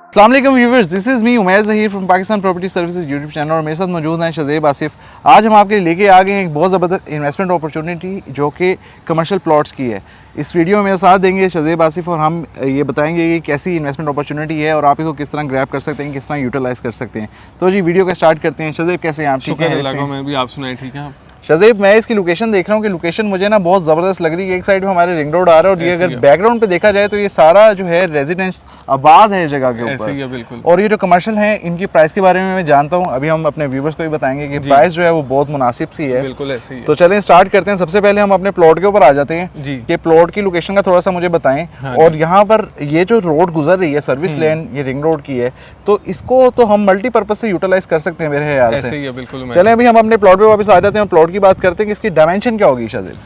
अस्सलाम वालेकुम viewers, this is me Umair Zaheer from Pakistan property services YouTube channel और मेरे साथ मौजूद हैं शज़ेब आसिफ। आज हम आपके लिए लेके आ गए हैं एक बहुत ज़बरदस्त इन्वेस्टमेंट अपॉर्चुनिटी जो कि कमर्शियल प्लॉट्स की है। इस वीडियो में मेरे साथ देंगे शज़ेब आसिफ और हम ये बताएंगे कि कैसी इन्वेस्टमेंट अपॉर्चुनिटी है और आप इसको किस तरह ग्रैब कर सकते हैं, किस तरह यूटिलाइज़ कर सकते हैं। तो जी वीडियो का स्टार्ट करते हैं। शज़ेब कैसे हैं आप? ठीक है, मैं भी, आप सुनाए ठीक है आप? शज़ेब मैं इसकी लोकेशन देख रहा हूँ कि लोकेशन मुझे ना बहुत ज़बरदस्त लग रही है। एक साइड में हमारे रिंग रोड आ रहा है और ये अगर बैकग्राउंड पे देखा जाए तो ये सारा जो है रेजिडेंस आबाद है इस जगह के ऊपर। ऐसे ही है बिल्कुल। और ये जो कमर्शियल है इनकी प्राइस के बारे में मैं जानता हूँ, अभी हम अपने व्यूवर्स को भी बताएंगे कि प्राइस जो है वो बहुत मुनासिब सी है। बिल्कुल ऐसे ही है। तो चलें स्टार्ट करते हैं। सबसे पहले हम अपने प्लॉट के ऊपर आ जाते हैं जी। कि प्लॉट की लोकेशन का थोड़ा सा मुझे बताएं। हाँ और यहाँ पर ये जो रोड गुजर रही है सर्विस लेन, ये रिंग रोड की है, तो इसको तो हम मल्टीपर्पज से यूटिलाइज कर सकते हैं मेरे ख्याल से। ऐसे ही है बिल्कुल। चलें अभी हम अपने प्लॉट पे वापस आ जाते हैं, प्लॉट की बात करते हैं कि इसकी डायमेंशन क्या होगी शज़ेब?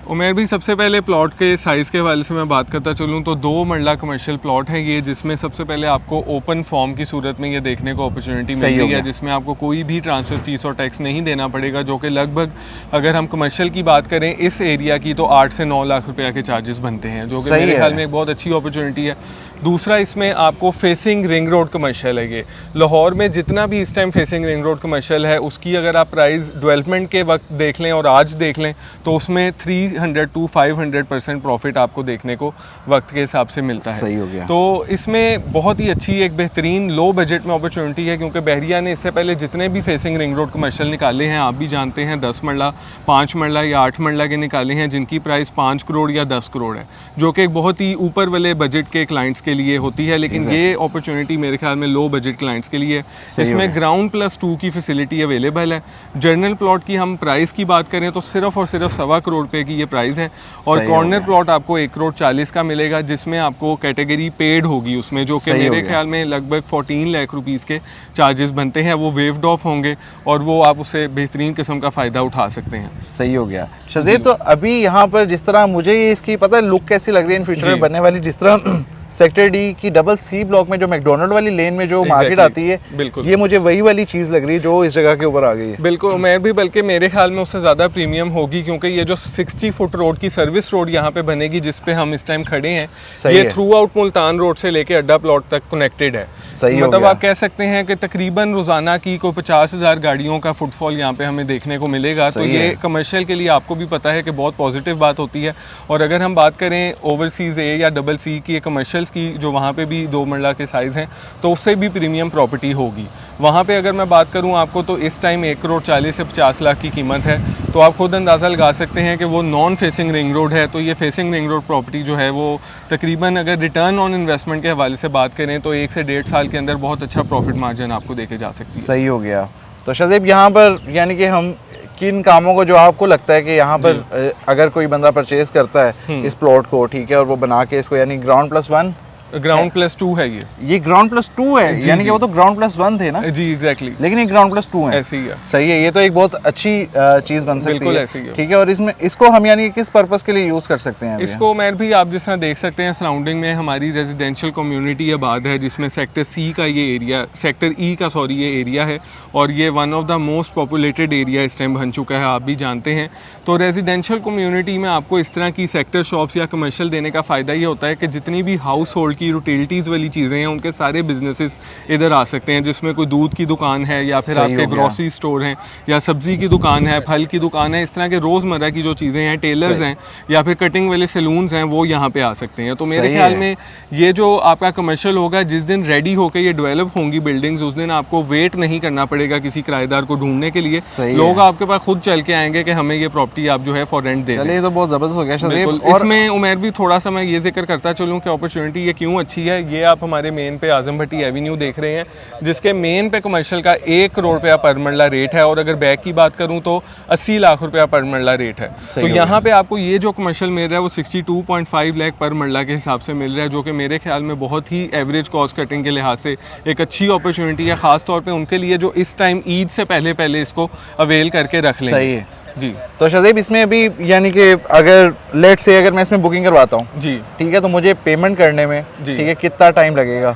उमेर भी सबसे पहले प्लॉट के साइज़ के हवाले से मैं बात करता चलूँ तो 2 मरला कमर्शियल प्लॉट है ये, जिसमें सबसे पहले आपको ओपन फॉर्म की सूरत में ये देखने को अपॉर्चुनिटी मिल रही है, जिसमें आपको कोई भी ट्रांसफर फीस और टैक्स नहीं देना पड़ेगा, जो कि लगभग अगर हम कमर्शियल की बात करें इस एरिया की तो 8 से 9 लाख रुपया के चार्जेस बनते हैं, जो कि मेरे ख्याल में एक बहुत अच्छी अपॉर्चुनिटी है। दूसरा, इसमें आपको फेसिंग रिंग रोड कमर्शियल है ये। लाहौर में जितना भी इस time facing ring road commercial है उसकी अगर आप प्राइस डेवलपमेंट के वक्त देख लें और आज देख लें तो उसमें 300 to 500% प्रॉफिट आपको देखने को वक्त के हिसाब से मिलता है। सही हो गया। तो इसमें बहुत ही अच्छी एक बेहतरीन लो बजट में अपॉर्चुनिटी है, क्योंकि बहरिया ने इससे पहले जितने भी फेसिंग रिंग रोड कमर्शियल निकाले हैं आप भी जानते हैं, 10 मरला 5 मरला या 8 मरला के निकाले हैं, जिनकी प्राइस 5 करोड़ या 10 करोड़ है, जो कि एक बहुत ही ऊपर वाले बजट के क्लाइंट्स के लिए होती है। लेकिन ये अपॉर्चुनिटी मेरे ख्याल में लो बजट क्लाइंट्स के लिए है। इसमें ग्राउंड प्लस 2 की फैसिलिटी अवेलेबल है। जर्नल प्लॉट की हम प्राइस की बात करें तो सिर्फ और सिर्फ 1.25 करोड़ रुपए की ये प्राइस है और कॉर्नर प्लॉट आपको 1 करोड़ 40 का मिलेगा, जिसमें आपको कैटेगरी पेड होगी उसमें, जो कि मेरे ख्याल में लगभग 14 लाख रुपीस के चार्जेस बनते हैं, वो वेव्ड ऑफ होंगे और वो आप उससे बेहतरीन किस्म का फ़ायदा उठा सकते हैं। सही हो गया शज़ेब। तो अभी यहाँ पर जिस तरह मुझे इसकी पता है लुक कैसी लग रही है इन फ्यूचर में बनने वाली, जिस तरह सेक्टर डी की डबल सी ब्लॉक में जो मैकडोनल्ड वाली लेन में जो मार्केट आती है, बिल्कुल ये मुझे वही वाली चीज़ लग रही है जो इस जगह के ऊपर आ गई है। बिल्कुल मैं भी, बल्कि मेरे ख्याल में उससे ज़्यादा प्रीमियम होगी, क्योंकि ये जो 60 फुट रोड की सर्विस रोड यहाँ पे बनेगी जिस पे हम इस टाइम खड़े हैं, ये थ्रू आउट मुल्तान रोड से लेके अड्डा प्लॉट तक कनेक्टेड है। सही मतलब आप कह सकते हैं कि तकरीबन रोज़ाना की कोई 50,000 गाड़ियों का फुटफॉल यहाँ पे हमें देखने को मिलेगा। तो ये कमर्शियल के लिए आपको भी पता है कि बहुत पॉजिटिव बात होती है। और अगर हम बात करें ओवरसीज़ ए या डबल सी की कमर्शियल्स की, जो वहाँ पे भी 2 मरला के साइज़ हैं, तो उससे भी प्रीमियम प्रॉपर्टी होगी वहाँ पे। अगर मैं बात करूँ आपको तो इस टाइम 1 करोड़ 40 से 50 लाख की कीमत है, तो आप खुद अंदाज़ा लगा सकते हैं कि वो नॉन फेसिंग रिंग रोड है। तो ये फेसिंग रिंग रोड प्रॉपर्टी जो है वो तकरीबन अगर रिटर्न ऑन इन्वेस्टमेंट के हवाले से बात करें तो 1 से 1.5 साल के अंदर बहुत अच्छा प्रॉफिट मार्जिन आपको देके जा सकती है। सही हो गया। तो शज़ेब यहाँ पर यानी कि हम किन कामों को, जो आपको लगता है कि यहाँ पर अगर कोई बंदा परचेज करता है इस प्लॉट को, ठीक है, और वो बना के इसको, यानी ग्राउंड प्लस 1 ग्राउंड प्लस 2 है ये ग्राउंड प्लस 2 है, यानी कि वो तो ग्राउंड प्लस 1 थे ना? जी एग्जैक्टली, लेकिन ये ग्राउंड प्लस 2 है। ऐसे ही है। सही है, ये तो एक बहुत अच्छी चीज़ बन सकती है। बिल्कुल ऐसे ही है। ठीक है। और इसमें इसको हम यानी किस पर्पस के लिए यूज़ कर सकते हैं? इसको मैं भी, आप जिस तरह देख सकते हैं सराउंडिंग में हमारी रेजिडेंशियल कम्युनिटी आबाद है, जिसमें सेक्टर सी का ये एरिया, सेक्टर ई का सॉरी ये एरिया है, और ये one of the most populated area इस टाइम बन चुका है, आप भी जानते हैं। तो रेजिडेंशियल कम्युनिटी में आपको इस तरह की सेक्टर शॉप्स या कमर्शियल देने का फ़ायदा ये होता है कि जितनी भी हाउस होल्ड की यूटिलिटीज़ वाली चीज़ें हैं उनके सारे बिजनेसेस इधर आ सकते हैं, जिसमें कोई दूध की दुकान है या फिर आपके ग्रोसरी स्टोर हैं या सब्जी की दुकान है, फल की दुकान है, इस तरह के रोज़मर्रा की जो चीज़ें हैं, टेलर्स हैं या फिर कटिंग वाले सैलून्स हैं, वो यहाँ पे आ सकते हैं। तो मेरे ख्याल में ये जो आपका कमर्शियल होगा, जिस दिन रेडी होकर ये डेवलप होंगी बिल्डिंग्स, उस दिन आपको वेट नहीं करना पड़ेगा किसी किराएदार को ढूंढने के लिए। लोग आपके पास खुद चल के आएंगे कि हमें ये प्रॉपर्टी आप जो है फॉर रेंट दे दें। ये तो बहुत ज़बरदस्त हो गया शज़ेब। इसमें उमेर भी थोड़ा सा मैं ये जिक्र करता चलूँ कि अपॉर्चुनिटी ये क्यों अच्छी है। ये आप हमारे मेन पे आजम भट्टी एवेन्यू देख रहे हैं, जिसके मेन पे कमर्शियल का 1 करोड़ रुपया पर मरला रेट है, और अगर बैक की बात करूं तो 80 लाख रुपया पर मरला रेट है। तो यहाँ पे आपको ये जो कमर्शियल मिल रहा है वो 62.5 लाख पर मरला के हिसाब से मिल रहा है, जो कि मेरे ख्याल में बहुत ही एवरेज कॉस्ट कटिंग के लिहाज से एक अच्छी अपॉर्चुनिटी है, खास तौर पे उनके लिए जो इस टाइम ईद से पहले इसको अवेल करके रख लें। सही है। जी तो शहज़ेब इसमें अभी यानी कि अगर लेट से अगर मैं इसमें बुकिंग करवाता हूँ, जी ठीक है, तो मुझे पेमेंट करने में जी। ठीक है कितना टाइम लगेगा?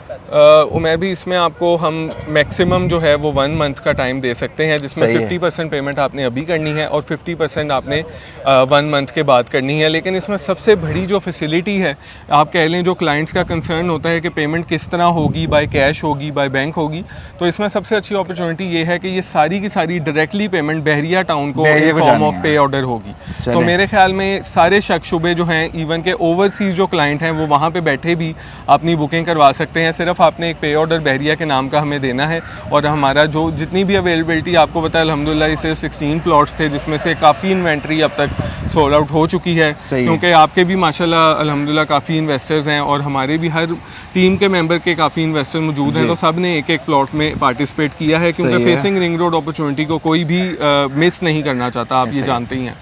उमेर भी इसमें आपको हम मैक्सिमम जो है वो 1 मंथ का टाइम दे सकते हैं, जिसमें सही है। 50% पेमेंट आपने अभी करनी है और 50% आपने 1 मंथ के बाद करनी है। लेकिन इसमें सबसे बड़ी जो फैसिलिटी है, आप कह लें जो क्लाइंट्स का कंसर्न होता है कि पेमेंट किस तरह होगी, बाय कैश होगी, बाय बैंक होगी, तो इसमें सबसे अच्छी अपॉर्चुनिटी ये है कि ये सारी की सारी डायरेक्टली पेमेंट बहरिया टाउन को बहरिया इन को फॉर्म जानी ऑफ है। पे ऑर्डर होगी। तो चलें। मेरे ख्याल में सारे शक शुबे जो हैं, इवन के ओवरसीज़ जो क्लाइंट हैं वो वहाँ पे बैठे भी अपनी बुकिंग करवा सकते हैं। सिर्फ आपने एक पे ऑर्डर बहरिया के नाम का हमें देना है और हमारा जो जितनी भी अवेलेबिलिटी आपको पता है अल्हम्दुलिल्लाह इसे 16 प्लॉट्स थे, जिसमें से काफ़ी इन्वेंट्री अब तक सोल्ड आउट हो चुकी है। सही है। क्योंकि आपके भी माशाल्लाह अल्हम्दुलिल्लाह काफ़ी इन्वेस्टर्स हैं और हमारे भी हर टीम के मेंबर के काफ़ी इन्वेस्टर मौजूद हैं, जी। तो सब ने एक एक प्लॉट में पार्टिसिपेट किया है, क्योंकि सही है। फेसिंग रिंग रोड अपॉर्चुनिटी को कोई भी मिस नहीं करना चाहता, आप ये जानते ही हैं।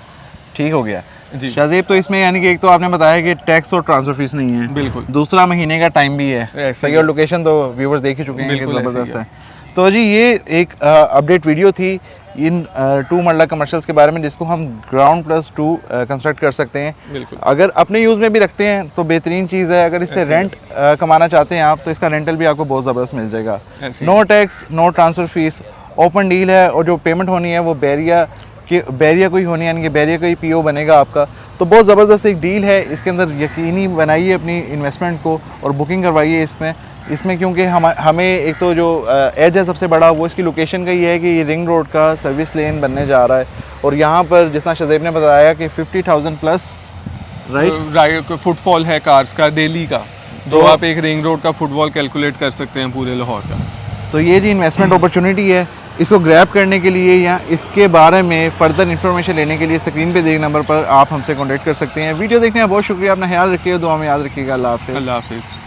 ठीक हो गया जी। शहज़ेब। तो इसमें यानी कि एक तो आपने बताया कि टैक्स और ट्रांसफर फीस नहीं है, बिल्कुल। दूसरा महीने का टाइम भी है, ऐसे सही, ही और है। लोकेशन तो व्यूवर्स देख ही चुके हैं कि बिल्कुल ऐसे ही ज़बरदस्त है। तो जी ये एक अपडेट वीडियो थी इन 2 मरला कमर्शियल्स के बारे में, जिसको हम ग्राउंड प्लस 2 कंस्ट्रक्ट कर सकते हैं। बिल्कुल। अगर अपने यूज़ में भी रखते हैं तो बेहतरीन चीज़ है। अगर इससे रेंट कमाना चाहते हैं आप, तो इसका रेंटल भी आपको बहुत ज़बरदस्त मिल जाएगा। ऐसे ही। No tax, no transfer fees, open deal है, और जो पेमेंट होनी है वो बैरिया को ही होनी है, यानी कि बैरिया का ही पीओ बनेगा आपका। तो बहुत ज़बरदस्त एक डील है, इसके अंदर यकीनी बनाइए अपनी इन्वेस्टमेंट को और बुकिंग करवाइए इसमें क्योंकि हमें एक तो जो एज है सबसे बड़ा वो इसकी लोकेशन का ही है कि ये रिंग रोड का सर्विस लेन बनने जा रहा है, और यहाँ पर जिस तरह शहज़ेब ने बताया कि 50,000 प्लस राइट फुटफॉल है कार्स का डेली का, जो तो आप एक रिंग रोड का फुटफॉल कैलकुलेट कर सकते हैं पूरे लाहौर का। तो ये जी इन्वेस्टमेंट अपॉर्चुनिटी है। इसको ग्रैब करने के लिए या इसके बारे में फ़र्दर इन्फॉर्मेशन लेने के लिए स्क्रीन पे दिए नंबर पर आप हमसे कॉन्टैक्ट कर सकते हैं। वीडियो देखने का बहुत शुक्रिया, अपना ख्याल रखिएगा, दुआ में याद रखिएगा। अल्लाह हाफ़िज़। अल्लाह हाफिज़।